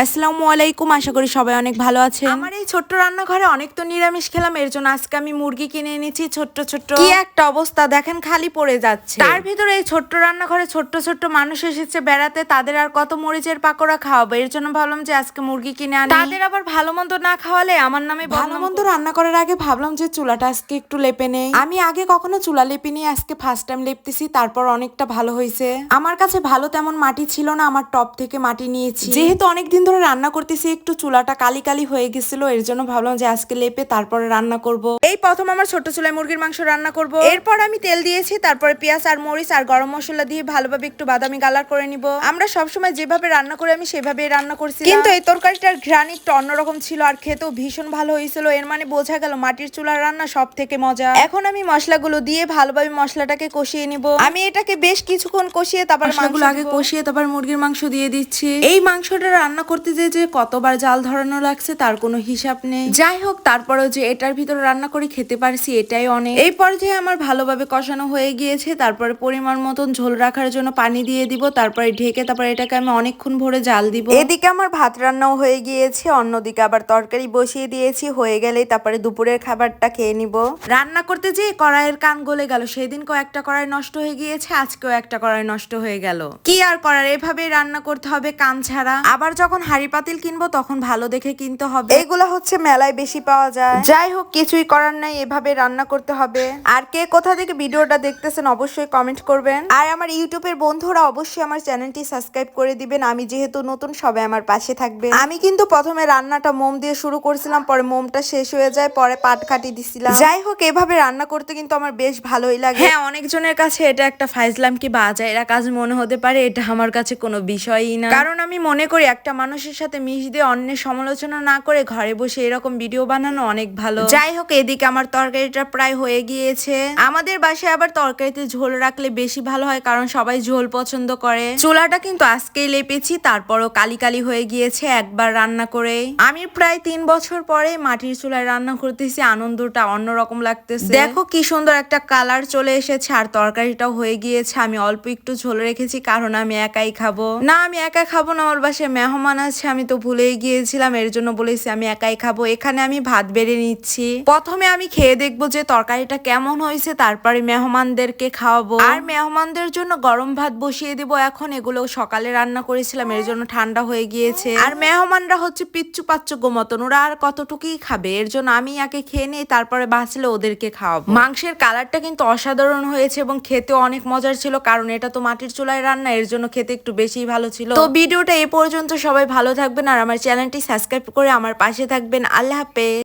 আসসালামু আলাইকুম, আশা করি সবাই অনেক ভালো আছেন। আমার এই ছোট্ট রান্নাঘরে অনেক তো নিরামিষ খেলাম, এর জন্য আজকে আমি মুরগি কিনে এনেছি ছোট্ট ছোট্ট। কি একটা অবস্থা দেখেন, খালি পড়ে যাচ্ছে। তার ভিতরে এই ছোট্ট রান্নাঘরে ছোট্ট ছোট্ট মানুষ এসেছে বেড়াতে, তাদের আর কত মরিচের পাকোড়া খাওয়াবো। এর জন্য ভাবলাম যে আজকে মুরগি কিনে আনি। তাদের আবার ভালো মন্দ না খাওয়ালে আমার নামে ভালো মন্দ রান্না করার আগে ভাবলাম যে চুলাটা আজকে একটু লেপে নেই। আমি আগে কখনো চুলা লেপিনি, আজকে ফার্স্ট টাইম লেপতেছি, তারপর অনেকটা ভালো হয়েছে। আমার কাছে ভালো তেমন মাটি ছিল না, আমার টপ থেকে মাটি নিয়েছি। যেহেতু অনেকদিন ধরে রান্না করতেছি, একটু চুলাটা কালি কালি হয়ে গেছিল, এর জন্য ভাবলাম যে আজকে লেপে তারপরে রান্না করব। এই প্রথম আমার ছোট চুলায় মুরগির মাংস রান্না করব। এরপর আমি তেল দিয়েছি, তারপরে পেঁয়াজ আর মরিচ আর গরম মশলা দিয়ে ভালোভাবে একটু বাদামি কালার করে নিব। আমরা সবসময় যেভাবে রান্না করি আমি সেভাবেই রান্না করছি, কিন্তু এই তরকারিটার ঘ্রাণ একটু অন্যরকম ছিল আর খেতেও ভীষণ ভালো হয়েছিল। এর মানে বোঝা গেল মাটির চুলার রান্না সব থেকে মজা। এখন আমি মশলাগুলো দিয়ে ভালোভাবে মশলাটাকে কষিয়ে নিব। আমি এটাকে বেশ কিছুক্ষণ কষিয়ে তারপর মাংসগুলো আগে কষিয়ে তারপর মুরগির মাংস দিয়ে দিচ্ছি। এই মাংসটা রান্না করতে যে কতবার জাল ধরানো লাগছে তার কোনো হিসাব নেই। যাই হোক, তারপরেও যে এটার ভিতরে রান্না করে খেতে পারছি এটাই অনেক। এই পর্যায়ে আমার ভালোভাবে কষানো হয়ে গিয়েছে, তারপরে পরিমাণ মতন ঝোল রাখার জন্য পানি দিয়ে দিব, তারপরে ঢেকে তারপরে এটাকে আমি অনেকক্ষণ ভরে জাল দিব। এদিকে আমার ভাত রান্নাও হয়ে গিয়েছে, অন্যদিকে আবার তরকারি বসিয়ে দিয়েছি। হয়ে গেলেই তারপরে দুপুরের খাবারটা খেয়ে নিব। রান্না করতে যে কড়াইয়ের কান গলে গেল, সেদিন কয়েকটা কড়াই নষ্ট হয়ে গিয়েছে, আজকেও একটা কড়াই নষ্ট হয়ে গেল। কি আর করার, এভাবে রান্না করতে হবে কান ছাড়া। আবার যখন হাঁড়ি পাতিল কিনবো তখন ভালো দেখে কিনতে হবে, এগুলা হচ্ছে মেলায় বেশি পাওয়া যায়। যাই হোক, কিছুই করার নাই, এভাবে রান্না করতে হবে। আর কে কোথা থেকে ভিডিওটা দেখতেছেন অবশ্যই কমেন্ট করবেন। আর আমার ইউটিউবের বন্ধুরা অবশ্যই আমার চ্যানেলটি সাবস্ক্রাইব করে দিবেন, আমি যেহেতু নতুন সবাই আমার পাশে থাকবে। আমি কিন্তু প্রথমে রান্নাটা মোম দিয়ে শুরু করছিলাম, পরে মোমটা শেষ হয়ে যায়, পরে পাট কাটি দিছিলাম। যাই হোক, এভাবে রান্না করতে কিন্তু আমার বেশ ভালোই লাগে। হ্যাঁ, অনেকজনের কাছে এটা একটা ফাইজলাম কি বাজাইরা কাজ মনে হতে পারে, এটা আমার কাছে কোনো বিষয়ই না। কারণ আমি মনে করি একটা মানুষের সাথে মিশ দিয়ে অন্যের সমালোচনা না করে ঘরে বসে এরকম ভিডিও বানানো অনেক ভালো। যাই হোক, এদিকে আমার তরকারিটা প্রায় হয়ে গিয়েছে। আমাদের বাসায় আবার তরকারিতে ঝোল রাখলে বেশি ভালো হয়, কারণ সবাই ঝোল পছন্দ করে। চুলাটা কিন্তু আজকেই লেপেছি, তারপরও কালি কালি হয়ে গিয়েছে একবার রান্না করে। আমি প্রায় 3 বছর পরে মাটির চুলায় রান্না করতেছি, আনন্দটা অন্যরকম লাগতেছে। দেখো কি সুন্দর একটা কালার চলে এসেছে, আর তরকারিটাও হয়ে গিয়েছে। আমি অল্প একটু ঝোল রেখেছি, কারণ আমি একাই খাবো না। আমি একা খাবো না, আমার বাসায় মেহমান আছে, আমি তো ভুলেই গিয়েছিলাম, এর জন্য বলেছি আমি একাই খাবো। এখানে আমি ভাত বেড়ে নিচ্ছি। প্রথমে আমি খেয়ে দেখবো যে তরকারিটা কেমন হয়েছে, তারপরে মেহমানদেরকে খাওয়াবো। আর মেহমানদের জন্য গরম ভাত বসিয়ে দিব এখন। এগুলো সকালে রান্না করেছিলাম, এর জন্য ঠান্ডা হয়ে গিয়েছে। আর মেহমানরা হচ্ছে পিচ্চু পাচ্চু মতন, ওরা আর কতটুকুই খাবে, এর জন্য আমি আগে খেয়ে নেই, তারপরে বাঁচলে ওদেরকে খাওয়াবো। মাংসের কালারটা কিন্তু অসাধারণ হয়েছে এবং খেতে অনেক মজার ছিল, কারণ এটা তো মাটির চুলায় রান্না, এর জন্য খেতে একটু বেশি ভালো ছিল। তো ভিডিওটা এ পর্যন্ত, সবাই ভালো থাকবেন আর আমার চ্যানেলটি সাবস্ক্রাইব করে আমার পাশে থাকবেন। আল্লাহ হাফেজ।